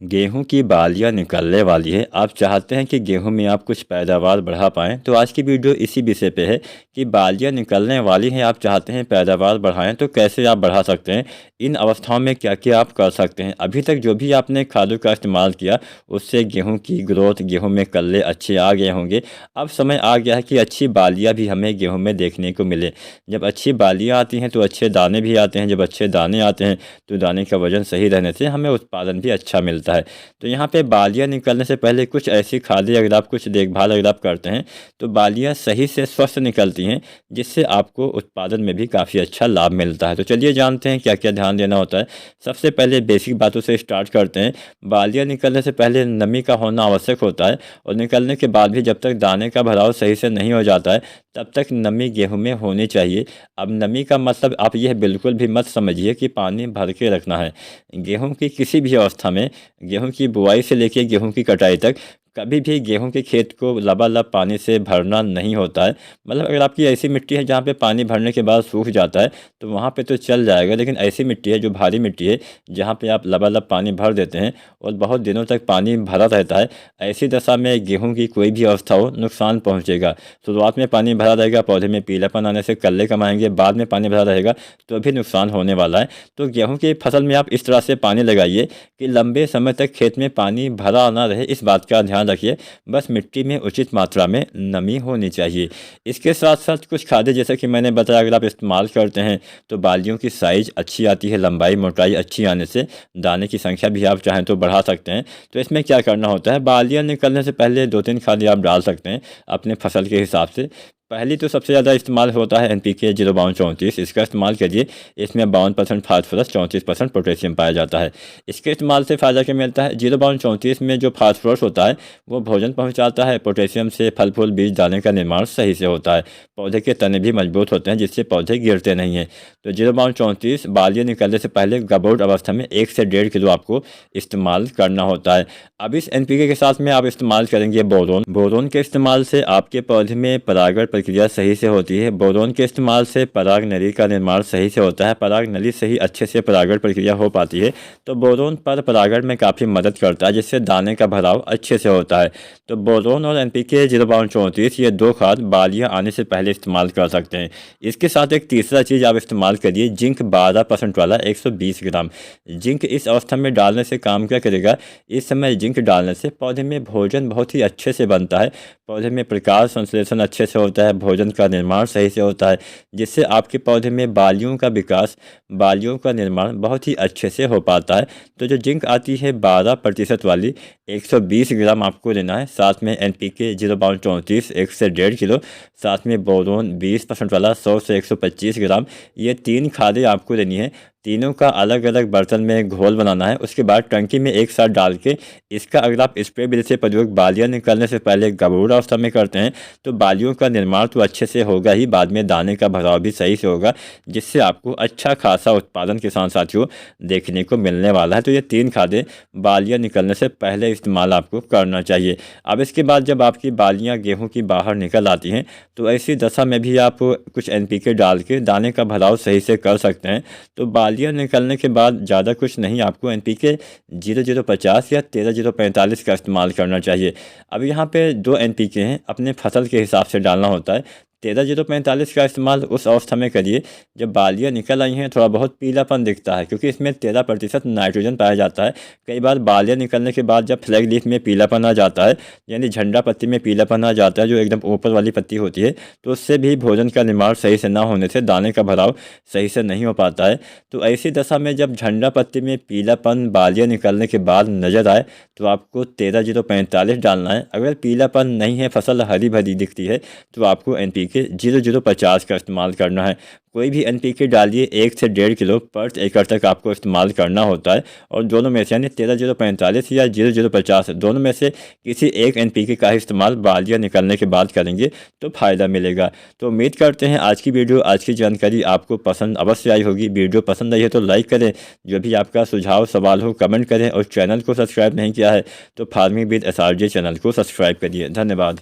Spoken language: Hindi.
गेहूं की बालियां निकलने वाली है। आप चाहते हैं कि गेहूं में आप कुछ पैदावार बढ़ा पाएँ, तो आज की वीडियो इसी विषय पे है कि बालियां निकलने वाली हैं, आप चाहते हैं पैदावार बढ़ाएं तो कैसे आप बढ़ा सकते हैं, इन अवस्थाओं में क्या क्या आप कर सकते हैं। अभी तक जो भी आपने खादों का इस्तेमाल किया उससे गेहूँ की ग्रोथ, गेहूँ में कल्ले अच्छे आ गए होंगे। अब समय आ गया है कि अच्छी बालियाँ भी हमें गेहूँ में देखने को मिले। जब अच्छी बालियाँ आती हैं तो अच्छे दाने भी आते हैं। जब अच्छे दाने आते हैं तो दाने का वजन सही रहने से हमें उत्पादन भी अच्छा मिलता है। तो यहाँ पे बालियाँ निकलने से पहले कुछ ऐसी खादें अगर आप कुछ देखभाल अगर आप करते हैं तो बालियाँ सही से स्वस्थ निकलती हैं, जिससे आपको उत्पादन में भी काफ़ी अच्छा लाभ मिलता है। तो चलिए जानते हैं क्या क्या ध्यान देना होता है। सबसे पहले बेसिक बातों से स्टार्ट करते हैं। बालियाँ निकलने से पहले नमी का होना आवश्यक होता है, और निकलने के बाद भी जब तक दाने का भराव सही से नहीं हो जाता है तब तक नमी गेहूं में होनी चाहिए। अब नमी का मतलब आप यह बिल्कुल भी मत समझिए कि पानी भर के रखना है। गेहूं की किसी भी अवस्था में, गेहूं की बुआई से लेकर गेहूं की कटाई तक, कभी भी गेहूं के खेत को लबालब पानी से भरना नहीं होता है। मतलब अगर आपकी ऐसी मिट्टी है जहाँ पे पानी भरने के बाद सूख जाता है तो वहाँ पे तो चल जाएगा, लेकिन ऐसी मिट्टी है जो भारी मिट्टी है जहाँ पे आप लबालब पानी भर देते हैं और बहुत दिनों तक पानी भरा रहता है, ऐसी दशा में गेहूं की कोई भी अवस्था हो नुकसान पहुँचेगा। शुरुआत में पानी भरा रहेगा, पौधे में पीलापन आने से कल्ले कम आएंगे, बाद में पानी भरा रहेगा तो भी नुकसान होने वाला है। तो गेहूँ की फसल में आप इस तरह से पानी लगाइए कि लंबे समय तक खेत में पानी भरा ना रहे, इस बात का ध्यान रखिए। बस मिट्टी में उचित मात्रा में नमी होनी चाहिए। इसके साथ साथ कुछ खादें जैसे कि मैंने बताया अगर आप इस्तेमाल करते हैं तो बालियों की साइज अच्छी आती है, लंबाई मोटाई अच्छी आने से दाने की संख्या भी आप चाहें तो बढ़ा सकते हैं। तो इसमें क्या करना होता है, बालियाँ निकलने से पहले 2-3 खादें आप डाल सकते हैं अपने फसल के हिसाब से। पहली तो सबसे ज़्यादा इस्तेमाल होता है NPK 05234, इसका इस्तेमाल करिए। इसमें 52% फास्फोरस, 34% पोटेशियम पाया जाता है। इसके इस्तेमाल से फ़ायदा क्या मिलता है, 05234 में जो फास्फोरस होता है वो भोजन पहुंचाता है, पोटेशियम से फल फूल बीज दाने का निर्माण सही से होता है, पौधे के तने भी मजबूत होते हैं जिससे पौधे गिरते नहीं हैं। तो 05234 बालियाँ निकलने से पहले गबोट अवस्था में 1 से 1.5 किलो आपको इस्तेमाल करना होता है। अब इस NPK के साथ में आप इस्तेमाल करेंगे बोरोन। बोरोन के इस्तेमाल से आपके पौधे में परागण प्रक्रिया सही से होती है। बोरोन के इस्तेमाल से पराग नली का निर्माण सही से होता है, पराग नली से ही अच्छे से परागण प्रक्रिया हो पाती है। तो बोरोन पर परागण में काफ़ी मदद करता है, जिससे दाने का भराव अच्छे से होता है। तो बोरोन और NPK 05234 ये 2 खाद बालियाँ आने से पहले इस्तेमाल कर सकते हैं। इसके साथ एक तीसरा चीज़ आप इस्तेमाल करिए, जिंक 12% वाला 120 ग्राम। जिंक इस अवस्था में डालने से काम क्या करेगा, इस समय जिंक डालने से पौधे में भोजन बहुत ही अच्छे से बनता है, पौधे में प्रकाश संश्लेषण अच्छे से होता है, भोजन का निर्माण सही से होता है, जिससे आपके पौधे में बालियों का विकास, बालियों का निर्माण बहुत ही अच्छे से हो पाता है। तो जो जिंक आती है 12% वाली 120 ग्राम आपको लेना है। साथ में NPK 05234 1 से 1.5 किलो, साथ में बोरोन 20% वाला 100 से 125 ग्राम, ये 3 खादें आपको लेनी है। तीनों का अलग अलग बर्तन में घोल बनाना है, उसके बाद टंकी में एक साथ डाल के इसका अगर आप स्प्रे विधि से प्रयोग बालियाँ निकलने से पहले गबूर अवस्था में करते हैं तो बालियों का निर्माण तो अच्छे से होगा ही, बाद में दाने का भराव भी सही से होगा, जिससे आपको अच्छा खासा उत्पादन किसान साथियों देखने को मिलने वाला है। तो ये 3 खादें बालियाँ निकलने से पहले इस्तेमाल आपको करना चाहिए। अब इसके बाद जब आपकी बालियाँ गेहूँ की बाहर निकल आती हैं तो ऐसी दशा में भी आप कुछ NPK डाल के दाने का भराव सही से कर सकते हैं। तो बालियाँ निकलने के बाद ज़्यादा कुछ नहीं, आपको NPK 0050 या 13045 का इस्तेमाल करना चाहिए। अब यहाँ पे 2 NPK हैं, अपने फसल के हिसाब से डालना होता है। 13045 का इस्तेमाल उस अवस्था में करिए जब बालियाँ निकल आई हैं, थोड़ा बहुत पीलापन दिखता है, क्योंकि इसमें 13% नाइट्रोजन पाया जाता है। कई बार बालियाँ निकलने के बाद जब फ्लैग लीफ में पीलापन आ जाता है, यानी झंडा पत्ती में पीलापन आ जाता है जो एकदम ऊपर वाली पत्ती होती है, तो उससे भी भोजन का निर्माण सही से ना होने से दाने का भराव सही से नहीं हो पाता है। तो ऐसी दशा में जब झंडा पत्ती में पीलापन बालियाँ निकलने के बाद नज़र आए तो आपको 13045 डालना है। अगर पीलापन नहीं है, फसल हरी भरी दिखती है, तो आपको NPK 0050 का इस्तेमाल करना है। कोई भी NPK डालिए 1 से 1.5 किलो पर एकड़ तक आपको इस्तेमाल करना होता है, और दोनों में से यानी 13045 या 0050 दोनों में से किसी एक NPK का ही इस्तेमाल बालियाँ निकलने के बाद करेंगे तो फ़ायदा मिलेगा। तो उम्मीद करते हैं आज की वीडियो, आज की जानकारी आपको पसंद अवश्य आई होगी। वीडियो पसंद आई है तो लाइक करें, जो भी आपका सुझाव सवाल हो कमेंट करें, और चैनल को सब्सक्राइब नहीं किया है तो फार्मिंग विद SRJ चैनल को सब्सक्राइब करिए। धन्यवाद।